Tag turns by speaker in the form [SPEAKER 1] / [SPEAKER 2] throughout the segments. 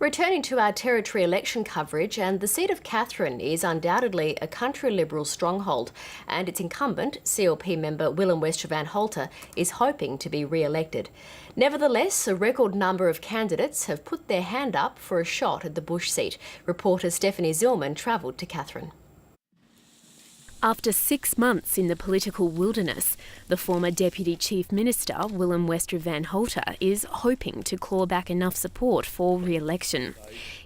[SPEAKER 1] Returning to our territory election coverage, and the Seat of Katherine is undoubtedly a country Liberal stronghold, and its incumbent, CLP member Willem Westervan Holter, is hoping to be re-elected. Nevertheless, a record number of candidates have put their hand up for a shot at the Bush seat. Reporter Stephanie Zillman travelled to Katherine.
[SPEAKER 2] After 6 months in the political wilderness, the former Deputy Chief Minister, Willem Westervan Holter, is hoping to claw back enough support for re-election.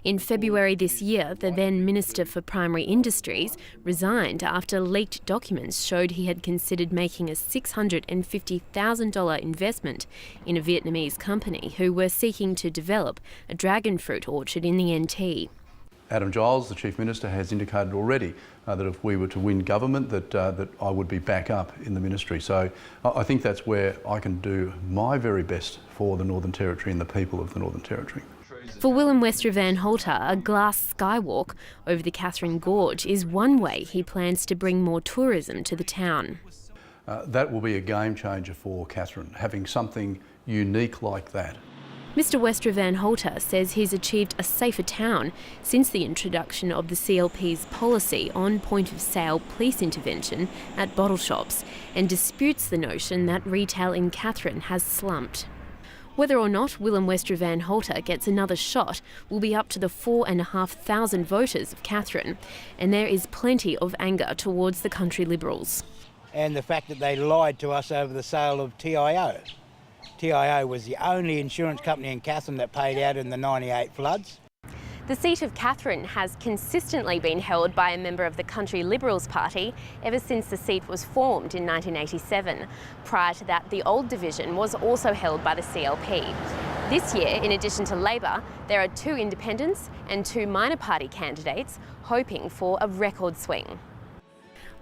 [SPEAKER 2] In February this year, the then Minister for Primary Industries resigned after leaked documents showed he had considered making a $650,000 investment in a Vietnamese company who were seeking to develop a dragon fruit orchard in the NT.
[SPEAKER 3] Adam Giles, the Chief Minister, has indicated already that if we were to win government, that I would be back up in the ministry. So I think that's where I can do my very best for the Northern Territory and the people of the Northern Territory.
[SPEAKER 2] For Willem Westervan Holter, a glass skywalk over the Katherine Gorge is one way he plans to bring more tourism to the town.
[SPEAKER 3] That will be a game changer for Katherine, having something unique like that.
[SPEAKER 2] Mr Westervan Holter says he's achieved a safer town since the introduction of the CLP's policy on point-of-sale police intervention at bottle shops, and disputes the notion that retail in Katherine has slumped. Whether or not Willem Westervan Holter gets another shot will be up to the 4,500 voters of Katherine, and there is plenty of anger towards the country Liberals.
[SPEAKER 4] And the fact that they lied to us over the sale of TIO. TIO was the only insurance company in Katherine that paid out in the '98 floods.
[SPEAKER 2] The seat of Katherine has consistently been held by a member of the Country Liberals Party ever since the seat was formed in 1987. Prior to that, the old division was also held by the CLP. This year, in addition to Labor, there are 2 independents and 2 minor party candidates hoping for a record swing.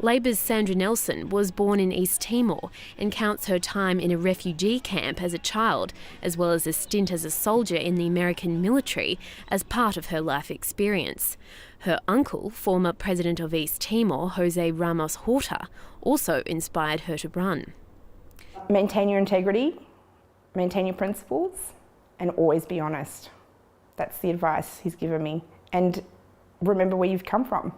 [SPEAKER 2] Labor's Sandra Nelson was born in East Timor and counts her time in a refugee camp as a child, as well as a stint as a soldier in the American military, as part of her life experience. Her uncle, former President of East Timor, Jose Ramos Horta, also inspired her to run.
[SPEAKER 5] Maintain your integrity, maintain your principles, and always be honest. That's the advice he's given me. And remember where you've come from.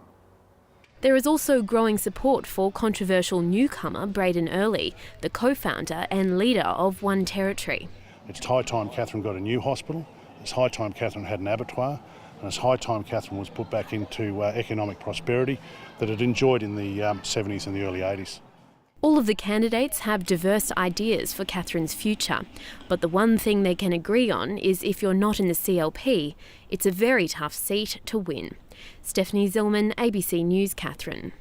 [SPEAKER 2] There is also growing support for controversial newcomer Braden Early, the co-founder and leader of One Territory.
[SPEAKER 6] It's high time Katherine got a new hospital, it's high time Katherine had an abattoir, and it's high time Katherine was put back into economic prosperity that it enjoyed in the 70s and the early 80s.
[SPEAKER 2] All of the candidates have diverse ideas for Katherine's future, but the one thing they can agree on is if you're not in the CLP, it's a very tough seat to win. Stephanie Zillman, ABC News, Katherine.